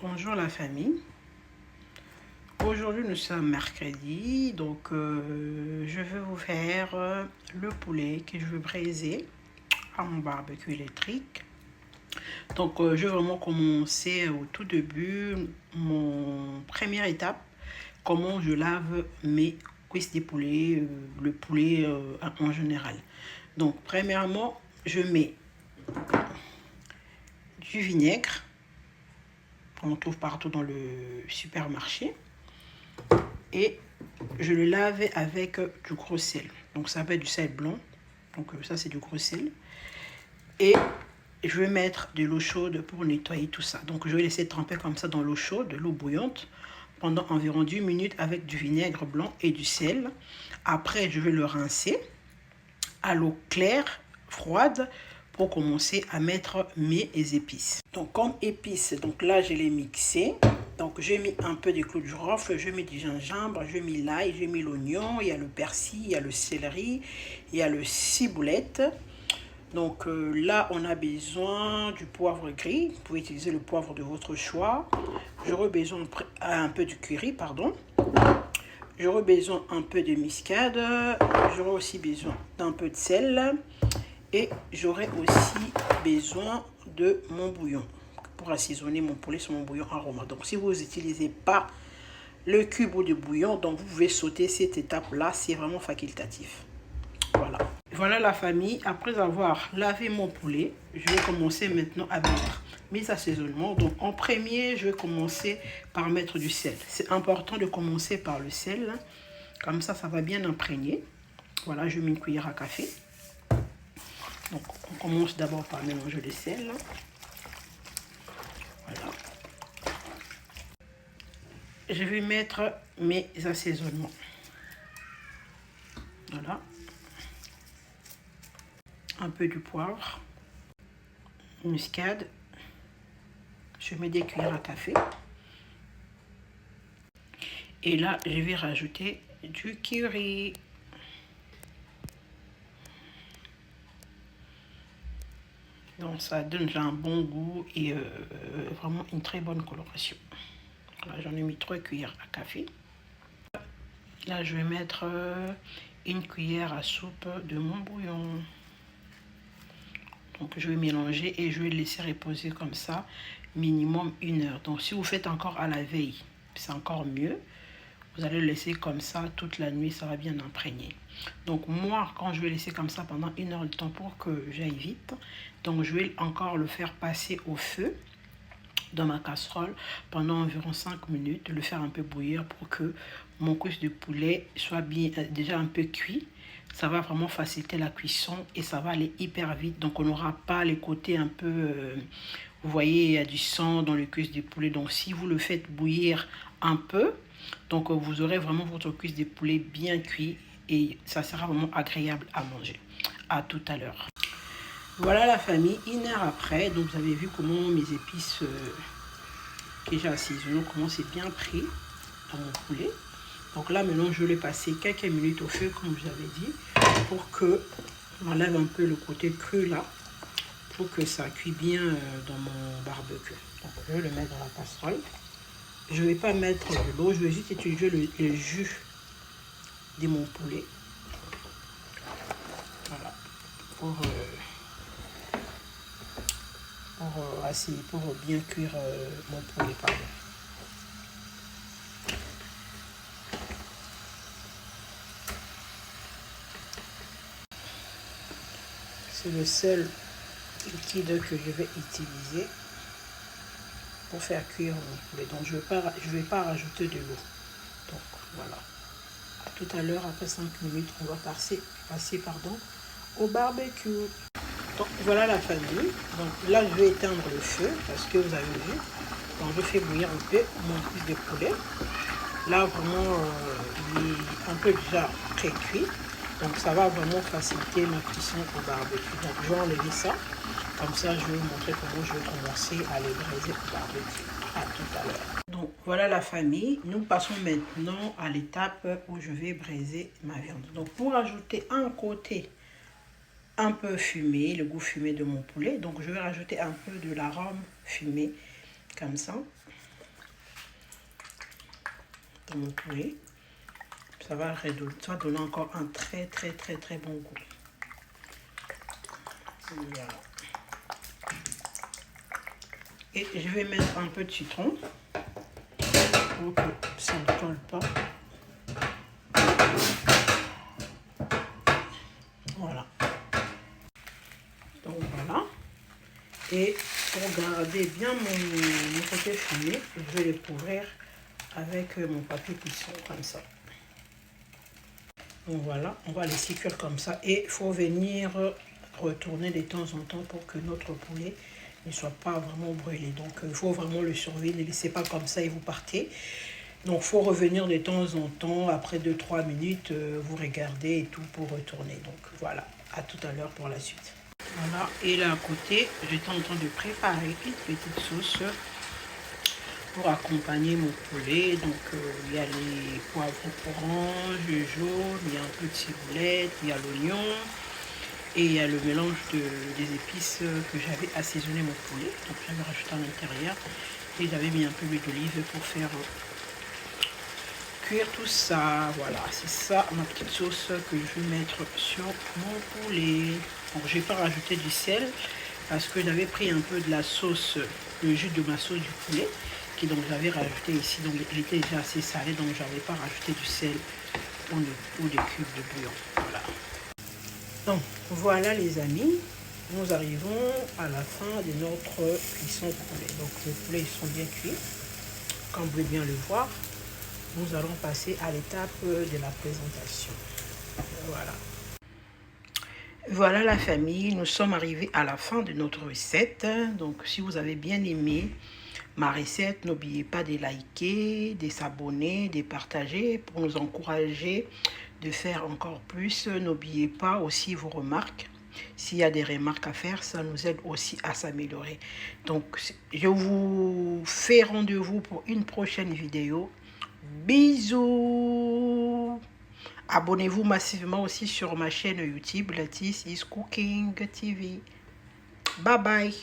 Bonjour la famille. Aujourd'hui nous sommes mercredi, donc je vais vous faire le poulet que je veux braiser à mon barbecue électrique. Donc je vais vraiment commencer au tout début, mon première étape, comment je lave mes cuisses de poulet, le poulet en général. Donc premièrement, je mets du vinaigre qu'on trouve partout dans le supermarché et je le lave avec du gros sel. Donc ça va être du sel blanc, donc ça c'est du gros sel. Et je vais mettre de l'eau chaude pour nettoyer tout ça. Donc je vais laisser tremper comme ça dans l'eau chaude, de l'eau bouillante, pendant environ 10 minutes avec du vinaigre blanc et du sel. Après je vais le rincer à l'eau claire, froide, pour commencer à mettre mes épices. Donc comme épices, donc là je les mixé. Donc j'ai mis un peu de clous de girofle, j'ai mis du gingembre, j'ai mis l'ail, j'ai mis l'oignon, il y a le persil, il y a le céleri, il y a le ciboulette. Donc là on a besoin du poivre gris, vous pouvez utiliser le poivre de votre choix. J'aurai besoin un peu du curry, pardon. J'aurai besoin un peu de muscade, j'aurai aussi besoin d'un peu de sel et j'aurai aussi besoin de mon bouillon pour assaisonner mon poulet sur mon bouillon aroma. Donc si vous n'utilisez pas le cube ou de bouillon, donc vous pouvez sauter cette étape-là, c'est vraiment facultatif. Voilà. Voilà la famille, après avoir lavé mon poulet, je vais commencer maintenant à mettre mes assaisonnements. Donc en premier, je vais commencer par mettre du sel. C'est important de commencer par le sel, comme ça va bien imprégner. Voilà, je mets une cuillère à café. Donc on commence d'abord par mélanger le sel. Voilà. Je vais mettre mes assaisonnements. Voilà. Un peu du poivre, muscade. Je mets des cuillères à café. Et là, je vais rajouter du curry. Donc ça donne un bon goût et vraiment une très bonne coloration. Voilà, j'en ai mis 3 cuillères à café. Là, je vais mettre une cuillère à soupe de mon bouillon. Donc je vais mélanger et je vais laisser reposer comme ça minimum 1 heure. Donc si vous faites encore à la veille, c'est encore mieux. Vous allez le laisser comme ça toute la nuit, ça va bien imprégner. Donc moi, quand je vais laisser comme ça pendant 1 heure de temps pour que j'aille vite, donc je vais encore le faire passer au feu dans ma casserole pendant environ 5 minutes, le faire un peu bouillir pour que mon cuisse de poulet soit bien déjà un peu cuit. Ça va vraiment faciliter la cuisson et ça va aller hyper vite. Donc on n'aura pas les côtés un peu... vous voyez, il y a du sang dans le cuisse du poulet. Donc si vous le faites bouillir un peu, donc vous aurez vraiment votre cuisse de poulet bien cuit et ça sera vraiment agréable à manger. À tout à l'heure. Voilà la famille, 1 heure après, donc vous avez vu comment mes épices que j'ai assaisonnées, comment c'est bien pris dans mon poulet. Donc là maintenant je vais passer quelques minutes au feu comme je l'avais dit pour que on enlève un peu le côté cru là pour que ça cuit bien dans mon barbecue. Donc je vais le mettre dans la casserole. Je ne vais pas mettre de l'eau, je vais juste utiliser le jus de mon poulet. Voilà. Pour bien cuire mon poulet, pardon. C'est le seul liquide que je vais utiliser pour faire cuire mon poulet. Donc je vais pas rajouter de l'eau. Donc voilà. À tout à l'heure, après 5 minutes, on va passer au barbecue. Donc voilà la famille. Donc là je vais éteindre le feu parce que vous avez vu. Donc je fais bouillir un peu mon cuisse de poulet. Là vraiment il est un peu déjà pré-cuit. Donc ça va vraiment faciliter ma cuisson au barbecue. Donc je vais enlever ça. Comme ça je vais vous montrer comment je vais commencer à les braiser au barbecue. À tout à l'heure. Donc voilà la famille. Nous passons maintenant à l'étape où je vais braiser ma viande. Donc pour ajouter un côté un peu fumé, le goût fumé de mon poulet. Donc je vais rajouter un peu de l'arôme fumé comme ça. pour mon poulet. Ça va donner encore un très bon goût. Voilà. Et je vais mettre un peu de citron pour que ça ne colle pas. Voilà. Donc voilà. Et pour garder bien mon côté fumé, je vais les couvrir avec mon papier cuisson comme ça. Donc voilà, on va laisser cuire comme ça. Et il faut venir retourner de temps en temps pour que notre poulet ne soit pas vraiment brûlé. Donc il faut vraiment le surveiller, ne laissez pas comme ça et vous partez. Donc il faut revenir de temps en temps, après 2-3 minutes, vous regardez et tout pour retourner. Donc voilà, à tout à l'heure pour la suite. Voilà, et là à côté, j'étais en train de préparer une petite sauce pour accompagner mon poulet. Donc il y a les poivrons orange, jaune, il y a un peu de ciboulette, il y a l'oignon et il y a le mélange des épices que j'avais assaisonné mon poulet. Donc j'avais rajouté à l'intérieur et j'avais mis un peu d'huile d'olive pour faire cuire tout ça. Voilà, c'est ça ma petite sauce que je vais mettre sur mon poulet. Donc je vais pas rajouter du sel parce que j'avais pris un peu de la sauce, le jus de ma sauce du poulet qui donc j'avais rajouté ici, donc il était déjà assez salé, donc j'avais pas rajouté du sel ou des cubes de bouillon. Voilà. Donc voilà les amis, nous arrivons à la fin de notre cuisson poulet. Donc les poulets ils sont bien cuits, comme vous pouvez bien le voir. Nous allons passer à l'étape de la présentation. Voilà. Voilà la famille, nous sommes arrivés à la fin de notre recette. Donc si vous avez bien aimé ma recette, n'oubliez pas de liker, de s'abonner, de partager pour nous encourager de faire encore plus. N'oubliez pas aussi vos remarques. S'il y a des remarques à faire, ça nous aide aussi à s'améliorer. Donc je vous fais rendez-vous pour une prochaine vidéo. Bisous. Abonnez-vous massivement aussi sur ma chaîne YouTube Latis is Cooking TV. Bye bye.